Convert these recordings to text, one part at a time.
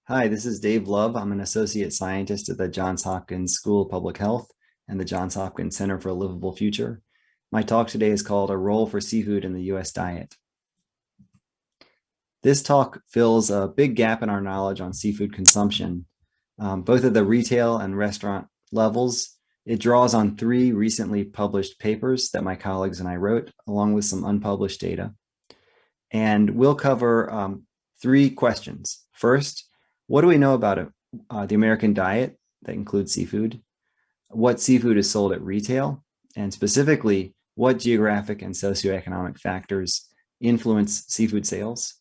Hi, this is Dave Love. I'm an associate scientist at the Johns Hopkins School of Public Health and the Johns Hopkins Center for a Livable Future. My talk today is called A Role for Seafood in the U.S. Diet. This talk fills a big gap in our knowledge on seafood consumption, both at the retail and restaurant levels. It draws on 3 recently published papers that my colleagues and I wrote, along with some unpublished data. And we'll cover 3 questions. First, what do we know about the American diet that includes seafood? What seafood is sold at retail? And specifically, what geographic and socioeconomic factors influence seafood sales?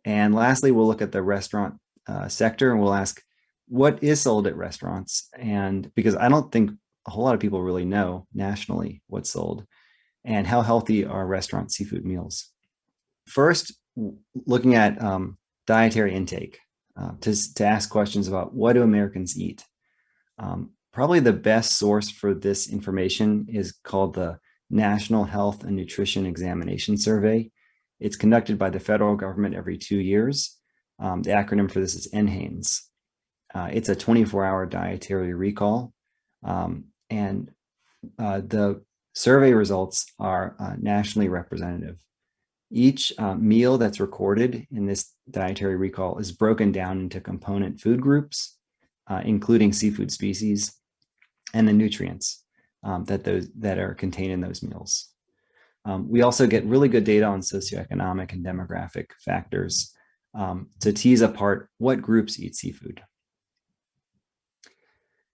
And lastly, we'll look at the restaurant sector and we'll ask what is sold at restaurants. And because I don't think a whole lot of people really know nationally what's sold, and how healthy are restaurant seafood meals. First, looking at dietary intake, to ask questions about what do Americans eat. Probably the best source for this information is called the National Health and Nutrition Examination Survey. It's conducted by the federal government every 2 years. The acronym for this is NHANES. It's a 24-hour dietary recall. And the survey results are nationally representative. Each meal that's recorded in this dietary recall is broken down into component food groups, including seafood species, and the nutrients that are contained in those meals. We also get really good data on socioeconomic and demographic factors to tease apart what groups eat seafood.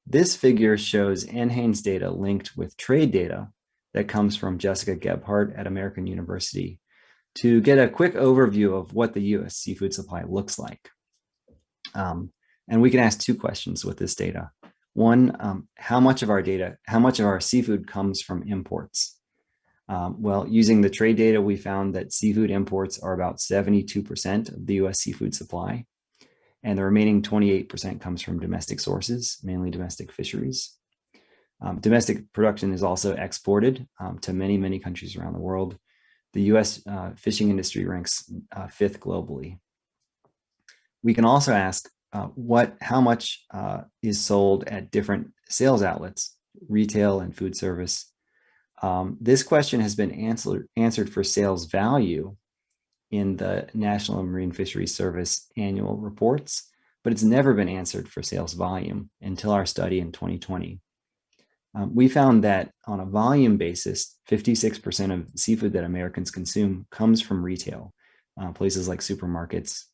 This figure shows NHANES data linked with trade data that comes from Jessica Gebhardt at American University to get a quick overview of what the U.S. seafood supply looks like. And we can ask 2 questions with this data. One, how much of our seafood comes from imports? Well, using the trade data, we found that seafood imports are about 72% of the U.S. seafood supply, and the remaining 28% comes from domestic sources, mainly domestic fisheries. Domestic production is also exported to many, many countries around the world. The U.S. Fishing industry ranks 5th globally. We can also ask how much is sold at different sales outlets, retail and food service. This question has been answered for sales value in the National Marine Fisheries Service annual reports, but it's never been answered for sales volume until our study in 2020. We found that on a volume basis, 56% of seafood that Americans consume comes from retail, places like supermarkets,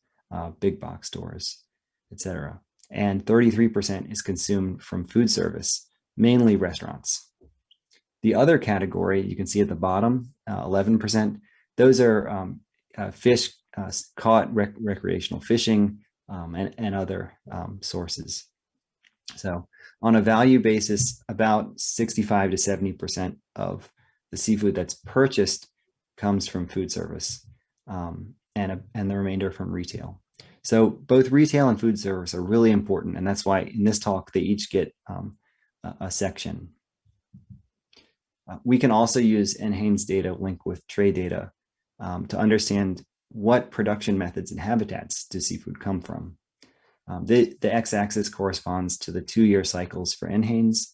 big box stores, etc. And 33% is consumed from food service, mainly restaurants. The other category, you can see at the bottom, 11%, those are fish caught recreational fishing and other sources. So on a value basis, about 65 to 70% of the seafood that's purchased comes from food service, and the remainder from retail. So both retail and food service are really important, and that's why in this talk they each get a section. We can also use NHANES data linked with trade data to understand what production methods and habitats do seafood come from. The x-axis corresponds to the 2-year cycles for NHANES.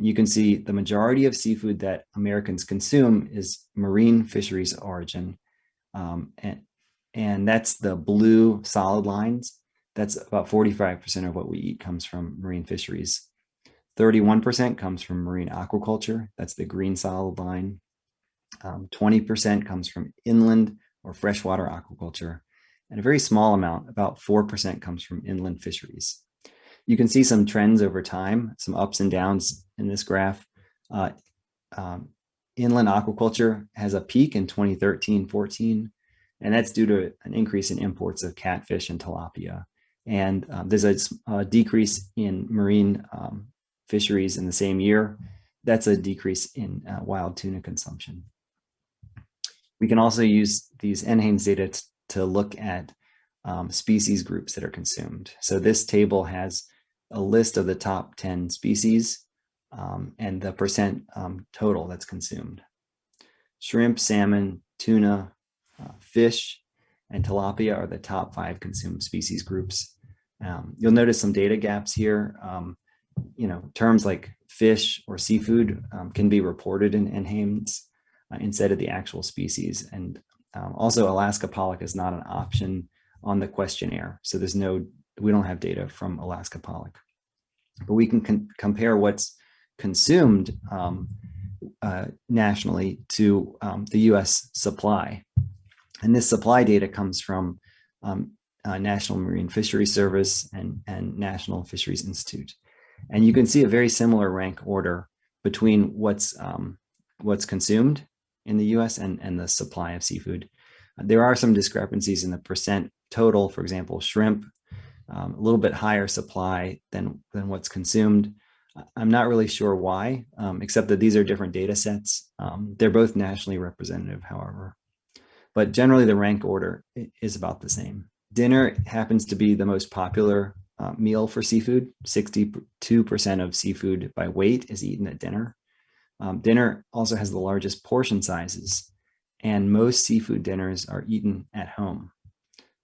You can see the majority of seafood that Americans consume is marine fisheries origin, and that's the blue solid lines. That's about 45% of what we eat comes from marine fisheries. 31% comes from marine aquaculture. That's the green solid line. 20% comes from inland or freshwater aquaculture. And a very small amount, about 4%, comes from inland fisheries. You can see some trends over time, some ups and downs in this graph. Inland aquaculture has a peak in 2013-14, and that's due to an increase in imports of catfish and tilapia. And there's a decrease in marine fisheries in the same year. That's a decrease in wild tuna consumption. We can also use these NHANES data to look at species groups that are consumed. So this table has a list of the top 10 species and the percent total that's consumed. Shrimp, salmon, tuna, fish, and tilapia are the top 5 consumed species groups. You'll notice some data gaps here. Terms like fish or seafood can be reported in NHANES instead of the actual species. And also Alaska pollock is not an option on the questionnaire. So we don't have data from Alaska pollock, but we can compare what's consumed nationally to the US supply. And this supply data comes from National Marine Fisheries Service and National Fisheries Institute. And you can see a very similar rank order between what's consumed in the US and the supply of seafood. There are some discrepancies in the percent total. For example, shrimp, a little bit higher supply than what's consumed. I'm not really sure why, except that these are different data sets. They're both nationally representative, however. But generally the rank order is about the same. Dinner happens to be the most popular meal for seafood. 62% of seafood by weight is eaten at dinner. Dinner also has the largest portion sizes, and most seafood dinners are eaten at home.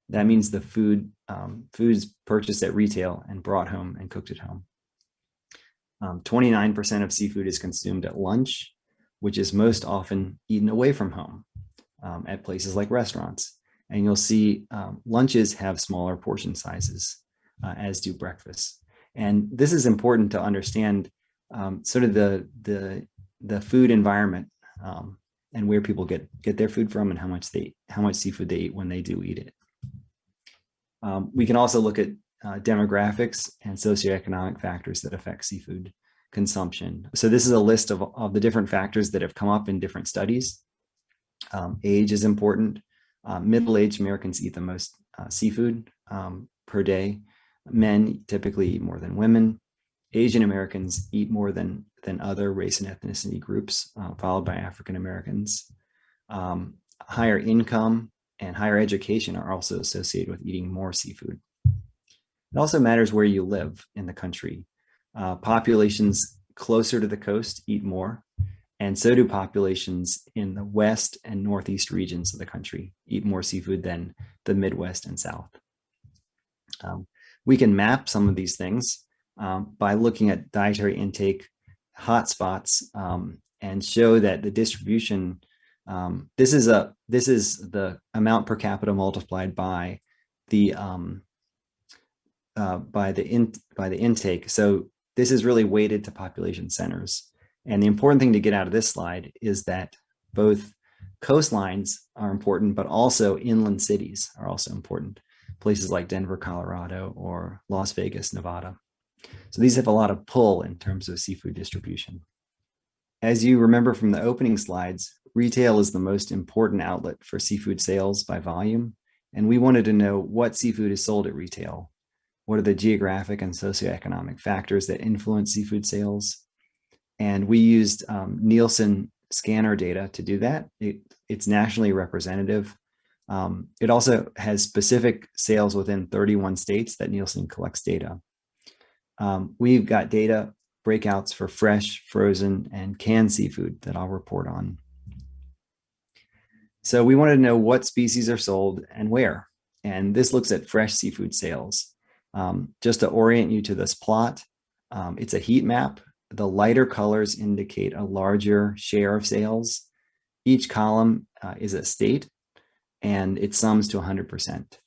That means the food is purchased at retail and brought home and cooked at home. 29% of seafood is consumed at lunch, which is most often eaten away from home at places like restaurants. And you'll see lunches have smaller portion sizes, as do breakfasts. And this is important to understand sort of the food environment and where people get their food from and how much seafood they eat when they do eat it. We can also look at demographics and socioeconomic factors that affect seafood consumption. So this is a list of the different factors that have come up in different studies. Age is important. Middle-aged Americans eat the most seafood per day. Men typically eat more than women. Asian Americans eat more than other race and ethnicity groups, followed by African Americans. Higher income and higher education are also associated with eating more seafood. It also matters where you live in the country. Populations closer to the coast eat more, and so do populations in the west and northeast regions of the country eat more seafood than the Midwest and South. We can map some of these things by looking at dietary intake hotspots and show that the distribution, this is the amount per capita multiplied by the intake. So this is really weighted to population centers. And the important thing to get out of this slide is that both coastlines are important, but also inland cities are also important. Places like Denver, Colorado, or Las Vegas, Nevada. So these have a lot of pull in terms of seafood distribution. As you remember from the opening slides, retail is the most important outlet for seafood sales by volume. And we wanted to know what seafood is sold at retail. What are the geographic and socioeconomic factors that influence seafood sales? And we used Nielsen scanner data to do that. It's nationally representative. It also has specific sales within 31 states that Nielsen collects data. We've got data breakouts for fresh, frozen, and canned seafood that I'll report on. So we wanted to know what species are sold and where. And this looks at fresh seafood sales. Just to orient you to this plot, it's a heat map. The lighter colors indicate a larger share of sales. Each column is a state, and it sums to 100%.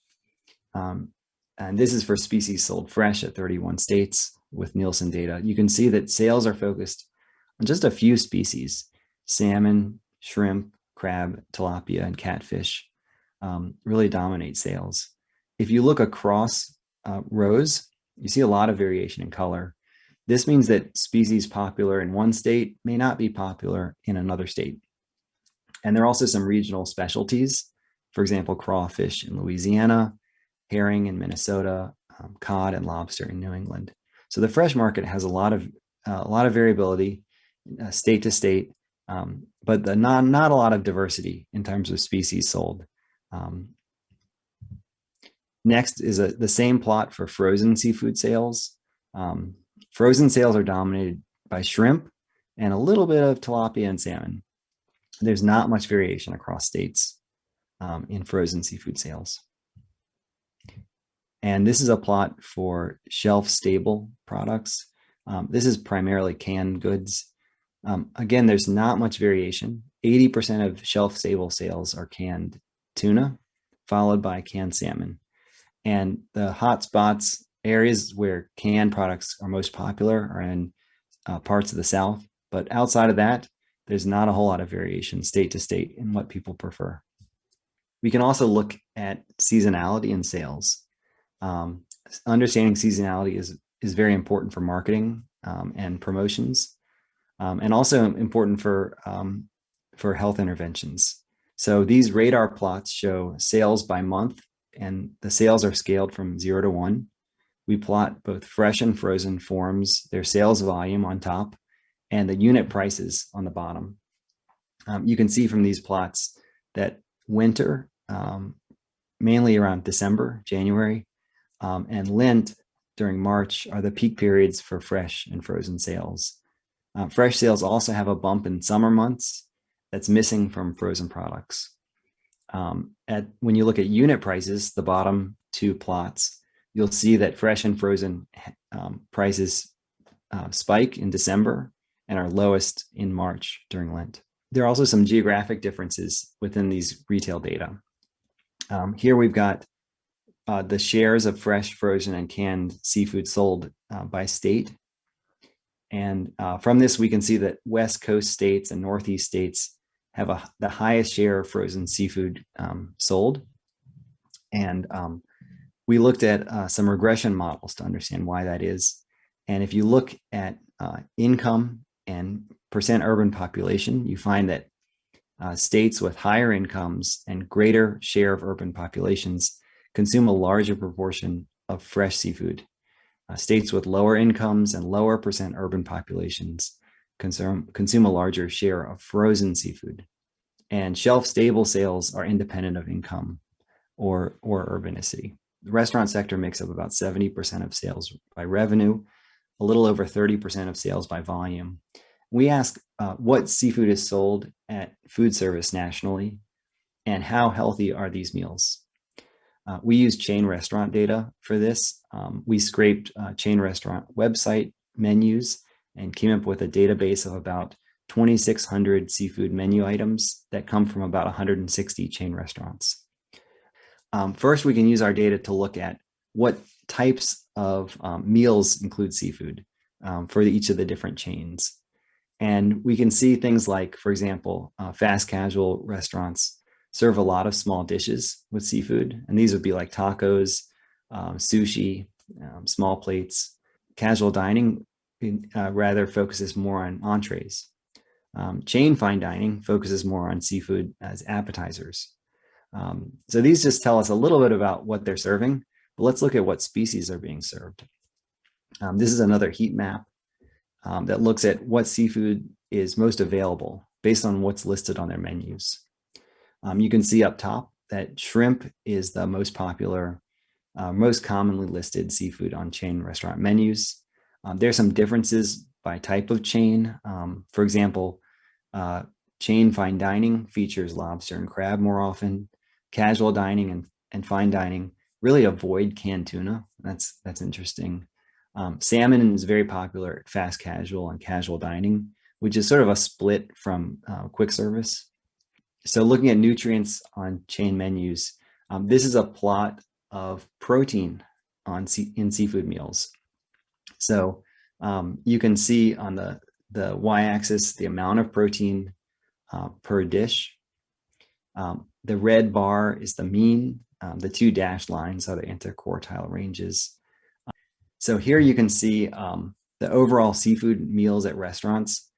And this is for species sold fresh at 31 states with Nielsen data. You can see that sales are focused on just a few species: salmon, shrimp, crab, tilapia, and catfish really dominate sales. If you look across rows, you see a lot of variation in color. This means that species popular in one state may not be popular in another state. And there are also some regional specialties. For example, crawfish in Louisiana, herring in Minnesota, cod and lobster in New England. So the fresh market has a lot of variability, state to state, but not a lot of diversity in terms of species sold. Next is the same plot for frozen seafood sales. Frozen sales are dominated by shrimp and a little bit of tilapia and salmon. There's not much variation across states in frozen seafood sales. And this is a plot for shelf-stable products. This is primarily canned goods. Again, there's not much variation. 80% of shelf-stable sales are canned tuna, followed by canned salmon. And the hot spots, areas where canned products are most popular, are in parts of the South. But outside of that, there's not a whole lot of variation state to state in what people prefer. We can also look at seasonality in sales. Understanding seasonality is very important for marketing and promotions, and also important for health interventions. So these radar plots show sales by month, and the sales are scaled from 0 to 1. We plot both fresh and frozen forms, their sales volume on top, and the unit prices on the bottom. You can see from these plots that winter, mainly around December, January, and Lent during March are the peak periods for fresh and frozen sales. Fresh sales also have a bump in summer months that's missing from frozen products. When you look at unit prices, the bottom two plots, you'll see that fresh and frozen prices spike in December and are lowest in March during Lent. There are also some geographic differences within these retail data. Here we've got the shares of fresh, frozen, and canned seafood sold by state. And from this, we can see that West Coast states and Northeast states have the highest share of frozen seafood sold. And we looked at some regression models to understand why that is. And if you look at income and percent urban population, you find that states with higher incomes and greater share of urban populations consume a larger proportion of fresh seafood. States with lower incomes and lower percent urban populations consume a larger share of frozen seafood. And shelf-stable sales are independent of income or urbanicity. The restaurant sector makes up about 70% of sales by revenue, a little over 30% of sales by volume. We ask what seafood is sold at food service nationally, and how healthy are these meals? We use chain restaurant data for this. We scraped chain restaurant website menus and came up with a database of about 2,600 seafood menu items that come from about 160 chain restaurants. First, we can use our data to look at what types of meals include seafood for each of the different chains. And we can see things like, for example, fast casual restaurants serve a lot of small dishes with seafood. And these would be like tacos, sushi, small plates. Casual dining rather focuses more on entrees. Chain fine dining focuses more on seafood as appetizers. So these just tell us a little bit about what they're serving, but let's look at what species are being served. This is another heat map that looks at what seafood is most available based on what's listed on their menus. You can see up top that shrimp is the most popular, most commonly listed seafood on chain restaurant menus. There's some differences by type of chain. For example, chain fine dining features lobster and crab more often. Casual dining and fine dining really avoid canned tuna. That's interesting. Salmon is very popular at fast casual and casual dining, which is sort of a split from quick service. So looking at nutrients on chain menus, this is a plot of protein in seafood meals. So you can see on the y-axis the amount of protein per dish. The red bar is the mean. The two dashed lines are the interquartile ranges. So here you can see the overall seafood meals at restaurants,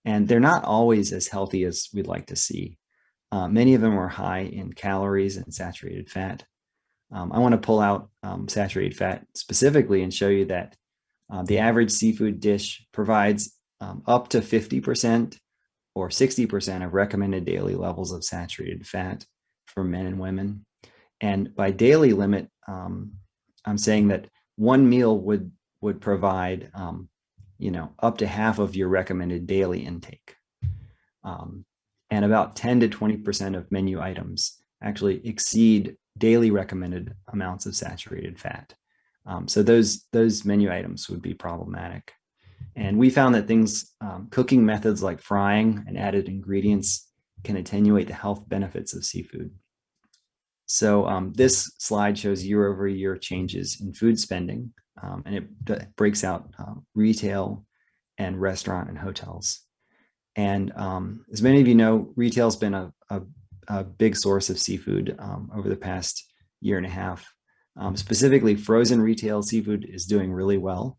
and they're not always as healthy as we'd like to see. Many of them are high in calories and saturated fat. I want to pull out saturated fat specifically and show you that the average seafood dish provides up to 50% or 60% of recommended daily levels of saturated fat for men and women. And by daily limit, I'm saying that one meal would provide, up to half of your recommended daily intake. And about 10 to 20% of menu items actually exceed daily recommended amounts of saturated fat. So those menu items would be problematic. And we found that cooking methods like frying and added ingredients can attenuate the health benefits of seafood. So this slide shows year-over-year changes in food spending, and it breaks out retail and restaurant and hotels. And as many of you know, retail's been a big source of seafood over the past year and a half. Specifically, frozen retail seafood is doing really well.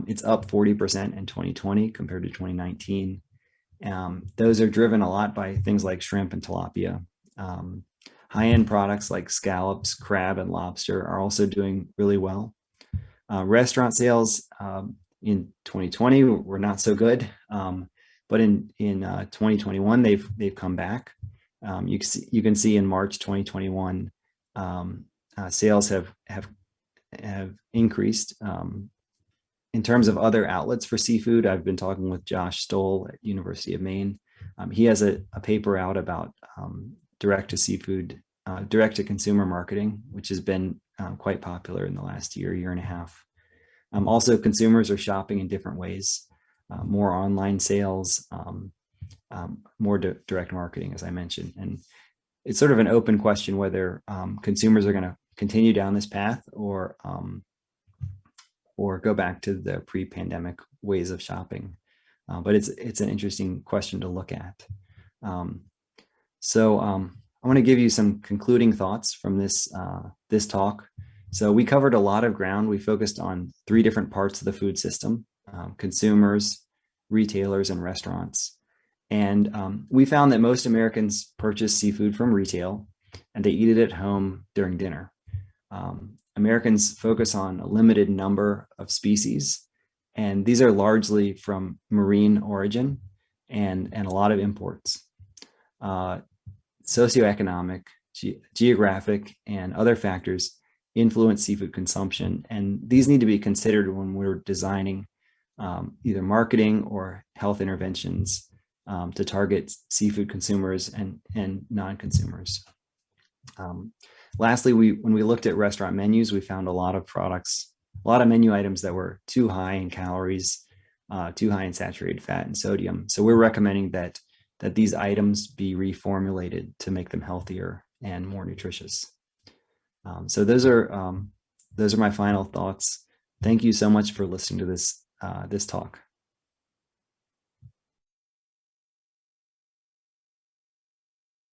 It's up 40% in 2020 compared to 2019. Those are driven a lot by things like shrimp and tilapia. High-end products like scallops, crab, and lobster are also doing really well. Restaurant sales in 2020 were not so good, but in 2021 they've come back. You can see in March 2021 sales have increased. In terms of other outlets for seafood, I've been talking with Josh Stoll at University of Maine. He has a paper out about direct to consumer marketing, which has been quite popular in the last year and a half. Also, consumers are shopping in different ways, more online sales, more direct marketing, as I mentioned. And it's sort of an open question whether consumers are going to continue down this path or go back to the pre-pandemic ways of shopping. But it's an interesting question to look at. So I want to give you some concluding thoughts from this talk. So we covered a lot of ground. We focused on 3 different parts of the food system: consumers, retailers, and restaurants. And we found that most Americans purchase seafood from retail, and they eat it at home during dinner. Americans focus on a limited number of species, and these are largely from marine origin and a lot of imports. Socioeconomic, geographic, and other factors influence seafood consumption, and these need to be considered when we're designing either marketing or health interventions to target seafood consumers and non-consumers. Lastly, when we looked at restaurant menus, we found a lot of menu items that were too high in calories, too high in saturated fat and sodium. So we're recommending that these items be reformulated to make them healthier and more nutritious. So those are my final thoughts. Thank you so much for listening to this talk.